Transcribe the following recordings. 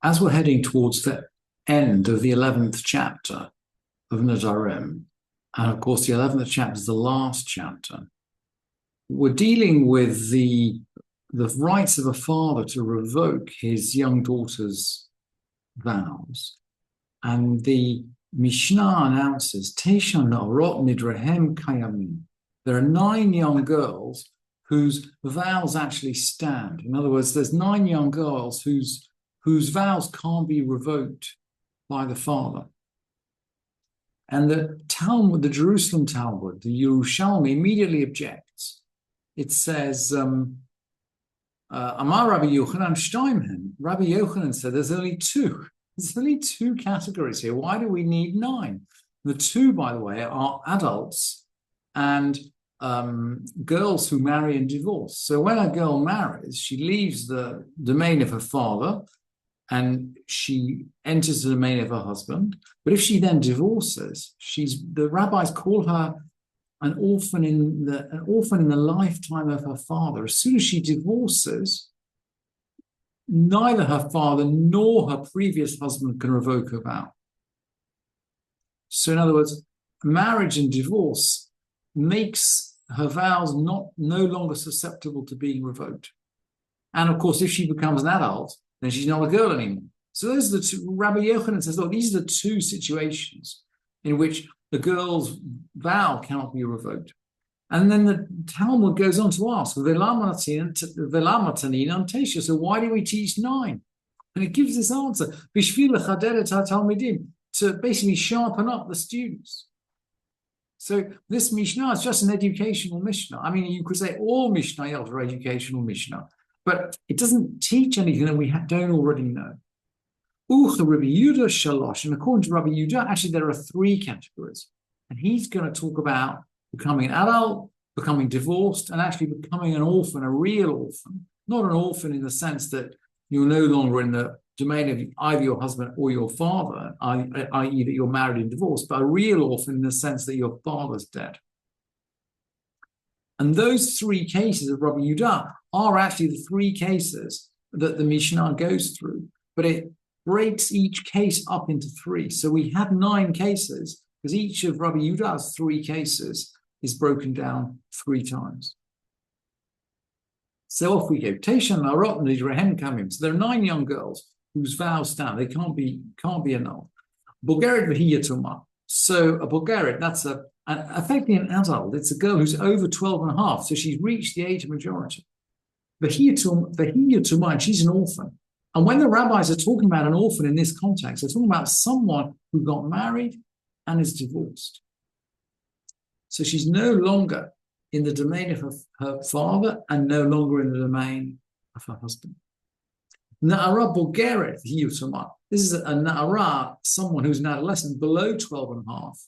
as we're heading towards the end of the 11th chapter of Nedarim, and of course the 11th chapter is the last chapter, we're dealing with the rights of a father to revoke his young daughter's vows. And the Mishnah announces, Tesha na'arot nidrahem kayamim. There are 9 young girls whose vows actually stand. In other words, there's 9 young girls whose vows can't be revoked by the father. And the Talmud, the Jerusalem Talmud, the Yerushalmi, immediately objects. It says, Amar Rabbi Yochanan Steinhen. Rabbi Yochanan said there's only 2. There's only 2 categories here. Why do we need 9? The 2, by the way, are adults and girls who marry and divorce. So when a girl marries, she leaves the domain of her father and she enters the domain of her husband. But if she then divorces, the rabbis call her an orphan in the lifetime of her father. As soon as she divorces, neither her father nor her previous husband can revoke her vow. So in other words, marriage and divorce makes her vows no longer susceptible to being revoked. And of course, if she becomes an adult, then she's not a girl anymore. So those are the 2. Rabbi Yochanan says, look, these are the 2 situations in which the girl's vow cannot be revoked. And then the Talmud goes on to ask, so why do we teach 9? And it gives this answer, to basically sharpen up the students. So this Mishnah is just an educational Mishnah. I mean, you could say all Mishnayot are educational Mishnah, but it doesn't teach anything that we don't already know. Rabbi Yehuda Shalosh, and according to Rabbi Yehuda, actually there are 3 categories. And he's going to talk about becoming an adult, becoming divorced, and actually becoming an orphan, a real orphan. Not an orphan in the sense that you're no longer in the domain of either your husband or your father, i.e. that you're married and divorced, but a real orphan in the sense that your father's dead. And those 3 cases of Rabbi Yehuda are actually the 3 cases that the Mishnah goes through. But it breaks each case up into 3. So we have 9 cases, because each of Rabbi Yehuda's 3 cases is broken down 3 times. So off we go. Teshan Arot Nidrahem Kamim. So there are 9 young girls whose vows stand. They can't be annulled. Bulgarit Vahiyatuma. So a Bulgarit, that's effectively an adult. It's a girl who's over 12 and a half. So she's reached the age of majority. Vahiyatuma, and she's an orphan. And when the rabbis are talking about an orphan in this context, they're talking about someone who got married and is divorced. So she's no longer in the domain of her father and no longer in the domain of her husband. Na'ara Bulgaret Hiyutama. This is a Na'ara, someone who's an adolescent below 12 and a half,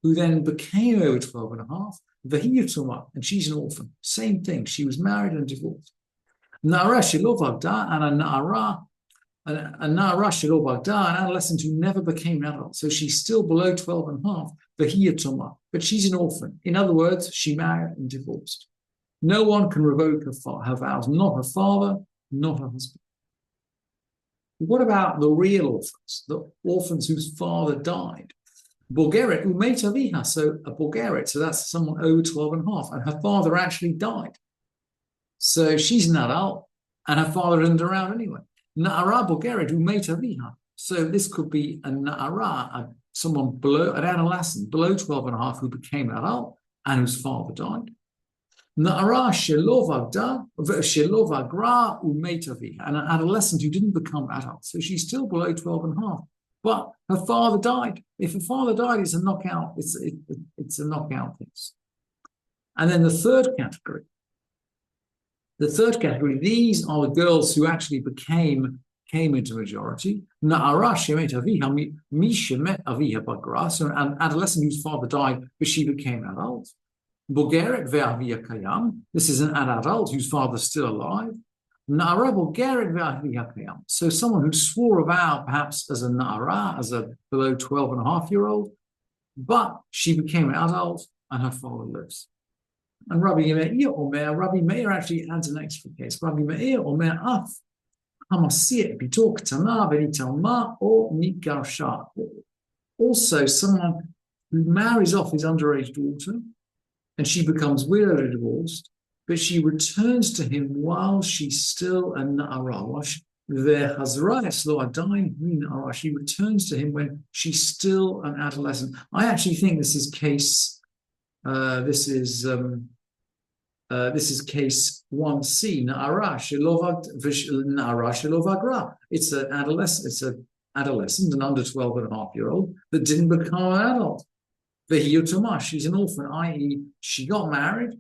who then became over 12 and a half, Vahiyutama, and she's an orphan. Same thing. She was married and divorced. Na'ara Shilovavda, and a Na'ara Shilovavda, an adolescent who never became an adult. So she's still below 12 and a half, Vahiyutama, but she's an orphan. In other words, she married and divorced. No one can revoke her vows, not her father, not her husband. What about the real orphans, the orphans whose father died? Bulgarit umetaviha, so a Bulgarit, so that's someone over 12 and a half, and her father actually died. So she's an adult, and her father isn't around anyway. Na'ara Bulgarit umetaviha. So this could be a Na'ara, someone below, an adolescent, below 12 and a half, who became an adult, and whose father died. Na'ara Shelovagra umetaviha, and an adolescent who didn't become adult. So she's still below 12 and a half. But her father died. If her father died, it's a knockout. It's a knockout case. And then the third category. These are the girls who actually came into majority. Na'ara shemet aviha mi shemet aviha bagra. So an adolescent whose father died, but she became adult. Bulgarit ve'aviha kayam. This is an adult whose father's still alive. Na'ara Bulgarit ve'aviha kayam. So someone who swore a vow, perhaps as a Na'ara, as a below 12 and a half year old, but she became an adult and her father lives. And Rabbi Meir actually adds an extra case. Rabbi Meir Omer Af. Also, someone who marries off his underage daughter and she becomes widowed or divorced, but she returns to him while she's still a na'ara. She returns to him when she's still an adolescent. I actually think this is case. This is case 1C. It's an adolescent. It's an adolescent, an under 12.5-year-old that didn't become an adult. She's an orphan, i.e., she got married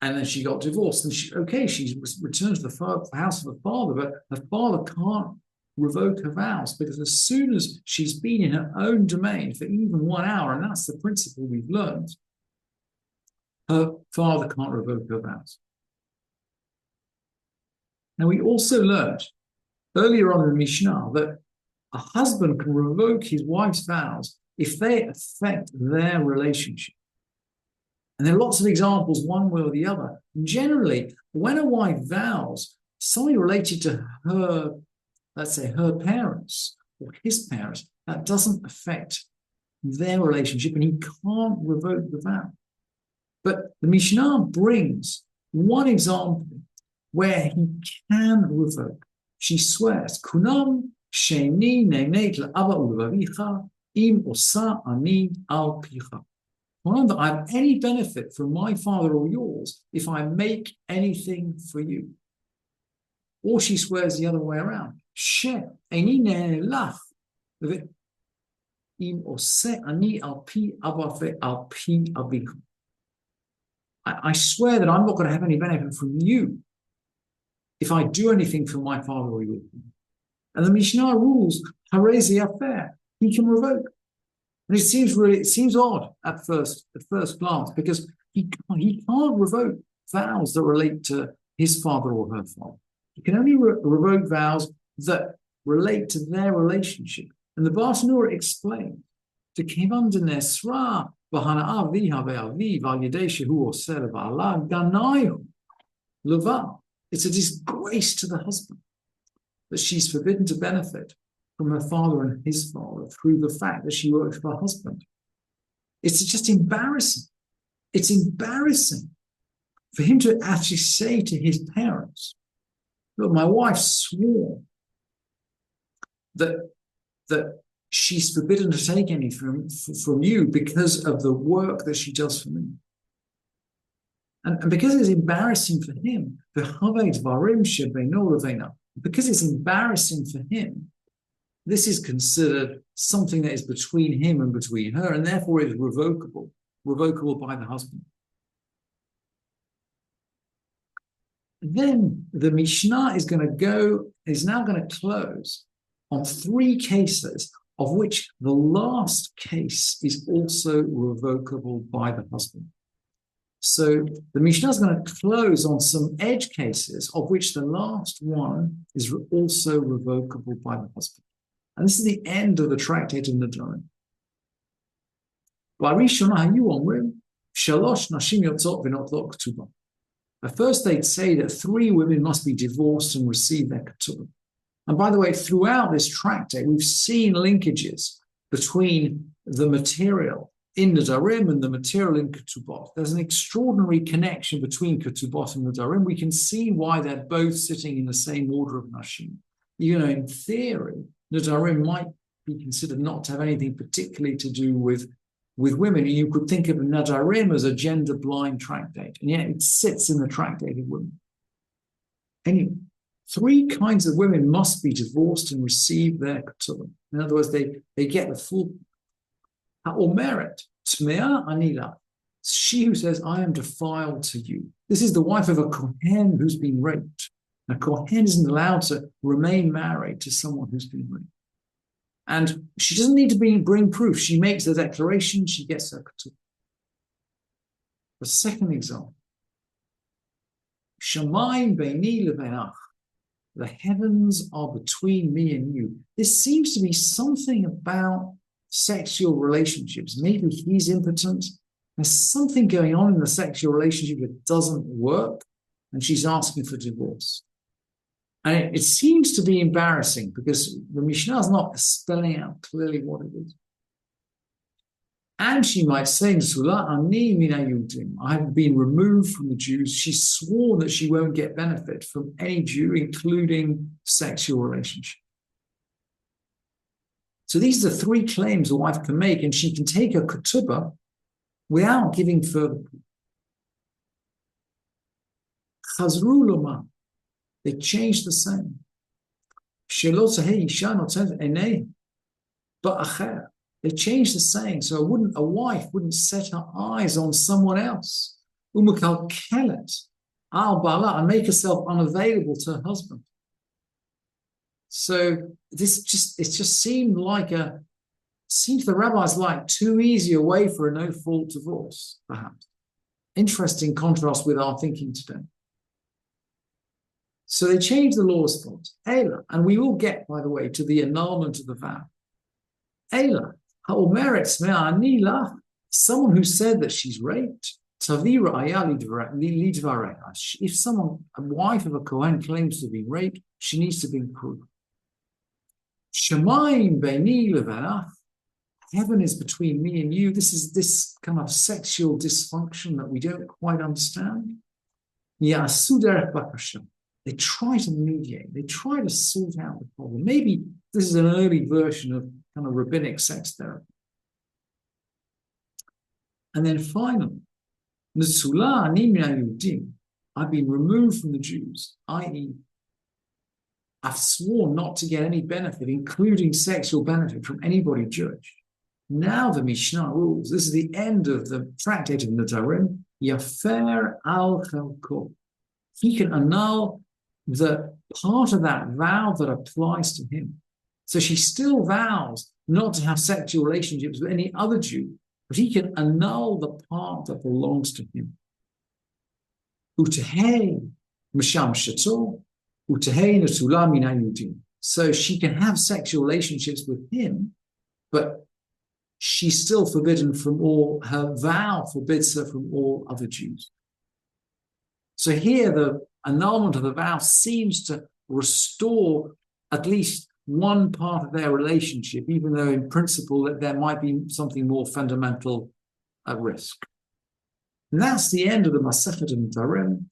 and then she got divorced. And she returned to the house of her father, but her father can't revoke her vows because as soon as she's been in her own domain for even 1 hour, and that's the principle we've learned, her father can't revoke her vows. Now, we also learned earlier on in the Mishnah that a husband can revoke his wife's vows if they affect their relationship. And there are lots of examples, one way or the other. And generally, when a wife vows something related to her, let's say her parents or his parents, that doesn't affect their relationship and he can't revoke the vow. But the Mishnah brings one example where he can revoke. She swears, Kunam sheni nenet la'ava ulevavicha im osa ani al picha. That I have any benefit from my father or yours if I make anything for you. Or she swears the other way around. She eni ne'elach im ose ani al pi avafe al pi avicha. I swear that I'm not going to have any benefit from you if I do anything for my father or you. And the Mishnah rules, harezi affair, he can revoke. And it seems odd at first glance because he can't revoke vows that relate to his father or her father. He can only revoke vows that relate to their relationship. And the Bas Nura explains, to Kivan de Nesra, it's a disgrace to the husband that she's forbidden to benefit from her father and his father through the fact that she works for her husband. It's just embarrassing. It's embarrassing for him to actually say to his parents, look, my wife swore that she's forbidden to take anything from you because of the work that she does for me. And because it's embarrassing for him, because it's embarrassing for him, this is considered something that is between him and between her, and therefore it is revocable by the husband. Then the Mishnah is now going to close on 3 cases of which the last case is also revocable by the husband. So the Mishnah is going to close on some edge cases of which the last one is also revocable by the husband. And this is the end of the tractate of Nedarim. At first they'd say that 3 women must be divorced and receive their ketubah. And by the way, throughout this tractate, we've seen linkages between the material in Nedarim and the material in ketubot. There's an extraordinary connection between ketubot and Nedarim. We can see why they're both sitting in the same order of nashim. Even though in theory, Nedarim might be considered not to have anything particularly to do with women. You could think of Nedarim as a gender-blind tractate, and yet it sits in the tractate of women. Anyway, 3 kinds of women must be divorced and receive their ketubah. In other words, they get the full ha'omeret, tmea anila. She who says, I am defiled to you. This is the wife of a kohen who's been raped. A kohen isn't allowed to remain married to someone who's been raped. And she doesn't need to bring proof. She makes the declaration, she gets her ketubah. The second example, Shamayim beini lebenach. The heavens are between me and you. This seems to be something about sexual relationships. Maybe he's impotent. There's something going on in the sexual relationship that doesn't work, and she's asking for divorce. And it seems to be embarrassing because the Mishnah is not spelling out clearly what it is. And she might say, I have been removed from the Jews. She swore that she won't get benefit from any Jew, including sexual relationship. So these are the three claims a wife can make, and she can take a ketubah without giving further proof. Chazru loma, they changed the saying. They changed the saying, so a wife wouldn't set her eyes on someone else. Umakalkelet al bala, and make herself unavailable to her husband. So it just seemed to the rabbis like too easy a way for a no-fault divorce, perhaps. Interesting contrast with our thinking today. So they changed the law as follows. Ela, and we will get, by the way, to the annulment of the vow. Ela, someone who said that she's raped, if someone, a wife of a Kohen, claims to be raped, she needs to be proved. Shemaim beini levanach, heaven is between me and you. This is this kind of sexual dysfunction that we don't quite understand. Yasu derech bakasha. They try to mediate. They try to sort out the problem. Maybe this is an early version of kind of rabbinic sex therapy. And then finally, I've been removed from the Jews, i.e., I've sworn not to get any benefit, including sexual benefit, from anybody Jewish. Now the Mishnah rules. This is the end of the tractate of Nedarim. Yafer al chalko. He can annul the part of that vow that applies to him. So she still vows not to have sexual relationships with any other Jew, but he can annul the part that belongs to him. Utehei misham shato, utehei netula min hayudim. So she can have sexual relationships with him, but she's still forbidden from all, her vow forbids her from all other Jews. So here the annulment of the vow seems to restore at least one part of their relationship, even though in principle that there might be something more fundamental at risk. And that's the end of the Masechet Nedarim.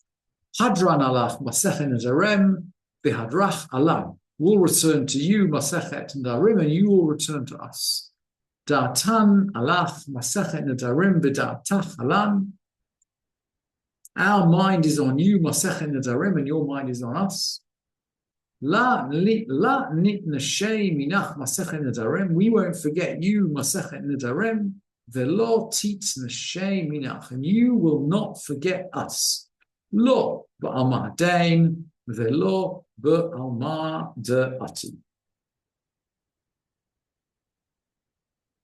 Hadran alach Masechet Nedarim v'hadrach alam. We'll return to you, Masechet Nedarim, and you will return to us. Da'atan alach Masechet Nedarim v'da'atach alam. Our mind is on you, Masechet Nedarim, and your mind is on us. La nitnashay minach Masechet Nedarim. We won't forget you, Masechet Nedarim. Velo titnashay minach, and you will not forget us. Lo ba'alma dain, velo ba'alma de'ati.